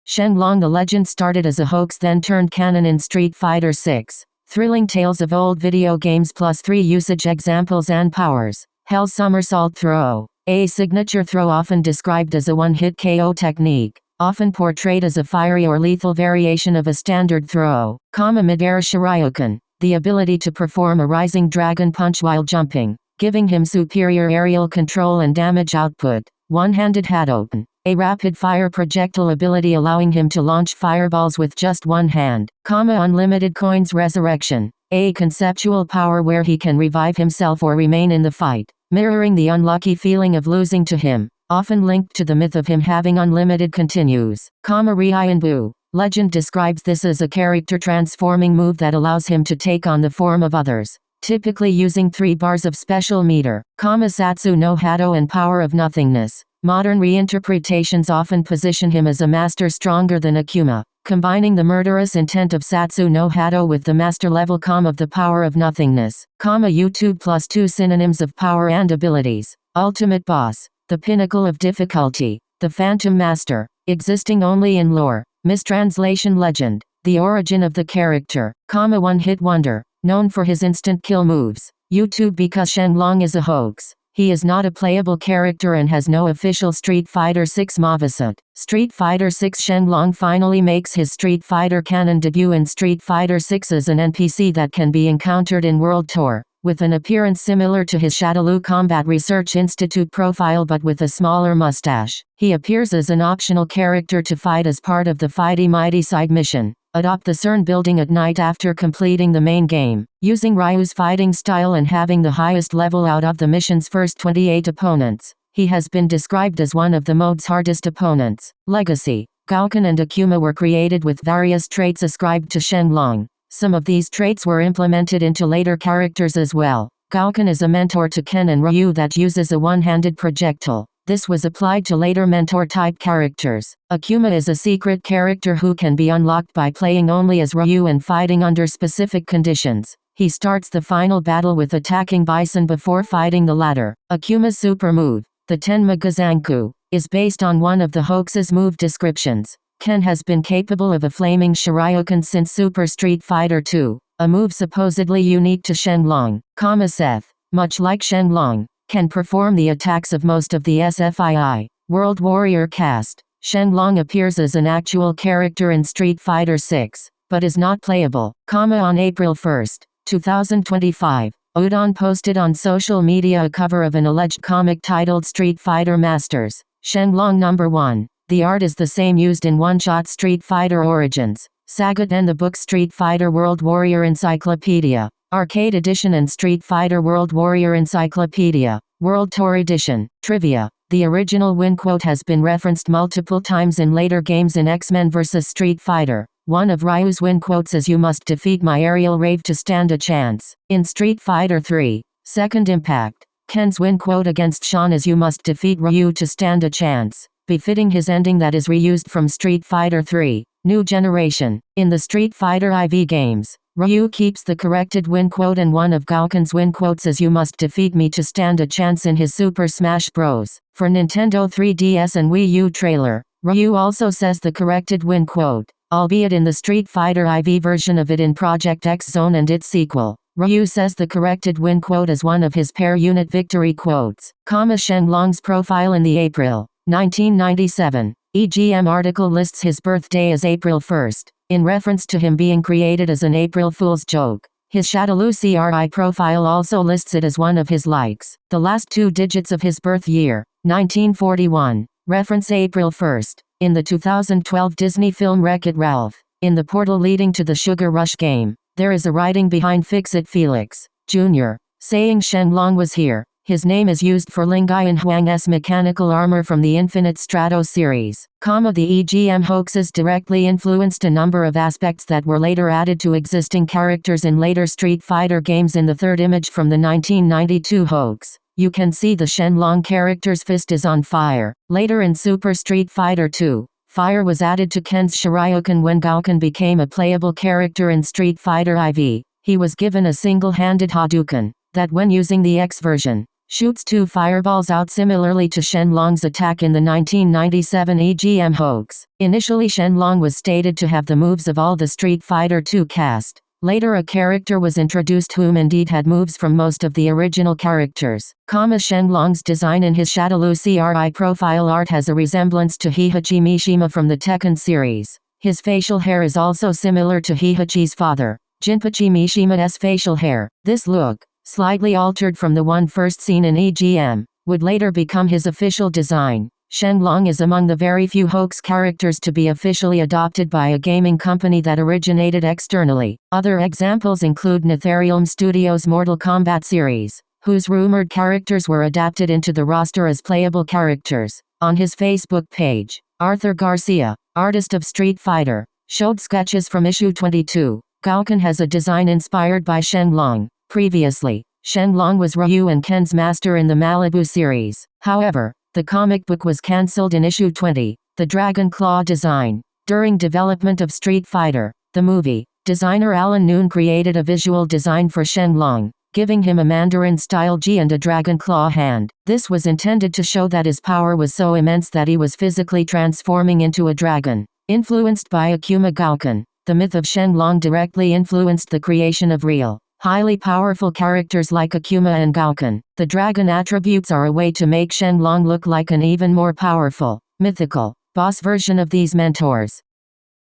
Shenlong the legend started as a hoax then turned canon in Street Fighter VI. Thrilling tales of old video games plus 3 usage examples and powers. Hell Somersault Throw. A signature throw often described as a one-hit KO technique. Often portrayed as a fiery or lethal variation of a standard throw. Mid-air Shoryuken. The ability to perform a rising dragon punch while jumping, giving him superior aerial control and damage output. One-handed Hadouken. A rapid-fire projectile ability allowing him to launch fireballs with just one hand. Unlimited Coins Resurrection. A conceptual power where he can revive himself or remain in the fight, mirroring the unlucky feeling of losing to him. Often linked to the myth of him having unlimited continues. Ryan. Legend describes this as a character transforming move that allows him to take on the form of others, typically using 3 bars of special meter. Satsu no Hado and Power of Nothingness. Modern reinterpretations often position him as a master stronger than Akuma, combining the murderous intent of Satsu no Hado with the master level of the Power of Nothingness. YouTube plus 2 synonyms of power and abilities. Ultimate Boss. The pinnacle of difficulty. The Phantom Master. Existing only in lore. Mistranslation Legend. The origin of the character. One-hit wonder. Known for his instant kill moves. YouTube because Shenlong is a hoax. He is not a playable character and has no official Street Fighter VI moveset. Street Fighter VI Shenlong finally makes his Street Fighter canon debut in Street Fighter VI as an NPC that can be encountered in World Tour, with an appearance similar to his Shadaloo Combat Research Institute profile but with a smaller mustache. He appears as an optional character to fight as part of the Fighty Mighty side mission. Adopt the CERN building at night after completing the main game, using Ryu's fighting style and having the highest level out of the mission's first 28 opponents. He has been described as one of the mode's hardest opponents. Legacy. Gouken and Akuma were created with various traits ascribed to Shenlong. Some of these traits were implemented into later characters as well. Gouken is a mentor to Ken and Ryu that uses a one-handed projectile. This was applied to later mentor-type characters. Akuma is a secret character who can be unlocked by playing only as Ryu and fighting under specific conditions. He starts the final battle with attacking Bison before fighting the latter. Akuma's super move, the Tenma Gazanku, is based on one of the hoax's move descriptions. Ken has been capable of a flaming Shoryuken since Super Street Fighter II, a move supposedly unique to Shenlong. Seth, much like Shenlong, can perform the attacks of most of the SFII, World Warrior cast. Shenlong appears as an actual character in Street Fighter VI, but is not playable. On April 1, 2025, Udon posted on social media a cover of an alleged comic titled Street Fighter Masters, Shenlong No. 1. The art is the same used in one-shot Street Fighter Origins, Sagat and the book Street Fighter World Warrior Encyclopedia, Arcade Edition and Street Fighter World Warrior Encyclopedia, World Tour Edition. Trivia. The original win quote has been referenced multiple times in later games in X-Men vs. Street Fighter. One of Ryu's win quotes is "You must defeat my aerial rave to stand a chance." In Street Fighter 3, Second Impact, Ken's win quote against Sean is "You must defeat Ryu to stand a chance," befitting his ending that is reused from Street Fighter 3, New Generation. In the Street Fighter IV games, Ryu keeps the corrected win quote and one of Gouken's win quotes is "You must defeat me to stand a chance" in his Super Smash Bros. For Nintendo 3DS and Wii U trailer, Ryu also says the corrected win quote, albeit in the Street Fighter IV version of it in Project X Zone and its sequel. Ryu says the corrected win quote as one of his pair unit victory quotes. Shenlong's profile in the April 1997 EGM article lists his birthday as April 1, in reference to him being created as an April Fool's joke. His Shadaloo CRI profile also lists it as one of his likes. The last 2 digits of his birth year, 1941, reference April 1. In the 2012 Disney film Wreck-It Ralph, in the portal leading to the Sugar Rush game, there is a writing behind Fix-It Felix, Jr., saying Shenlong was here. His name is used for Ling Guy and Huang's mechanical armor from the Infinite Stratos series. The EGM hoaxes directly influenced a number of aspects that were later added to existing characters in later Street Fighter games. In the third image from the 1992 hoax, you can see the Shenlong character's fist is on fire. Later in Super Street Fighter II, fire was added to Ken's Shoryuken when Gouken became a playable character in Street Fighter IV. He was given a single-handed Hadouken that when using the X version, shoots 2 fireballs out similarly to Shenlong's attack in the 1997 EGM hoax. Initially Shenlong was stated to have the moves of all the Street Fighter II cast. Later a character was introduced whom indeed had moves from most of the original characters. Shenlong's design in his Shadaloo CRI profile art has a resemblance to Heihachi Mishima from the Tekken series. His facial hair is also similar to Heihachi's father, Jinpachi Mishima's facial hair. This look, slightly altered from the one first seen in EGM, would later become his official design. Shenlong is among the very few hoax characters to be officially adopted by a gaming company that originated externally. Other examples include Netherium Studios' Mortal Kombat series, whose rumored characters were adapted into the roster as playable characters. On his Facebook page, Arthur Garcia, artist of Street Fighter, showed sketches from issue 22. Gaoken has a design inspired by Shenlong. Previously, Shenlong was Ryu and Ken's master in the Malibu series. However, the comic book was cancelled in issue 20, the Dragon Claw design. During development of Street Fighter, the movie, designer Alan Noon created a visual design for Shenlong, giving him a Mandarin-style G and a Dragon Claw hand. This was intended to show that his power was so immense that he was physically transforming into a dragon. Influenced by Akuma Gaoken, the myth of Shenlong directly influenced the creation of real, highly powerful characters like Akuma and Gaoken. The dragon attributes are a way to make Shenlong look like an even more powerful, mythical, boss version of these mentors.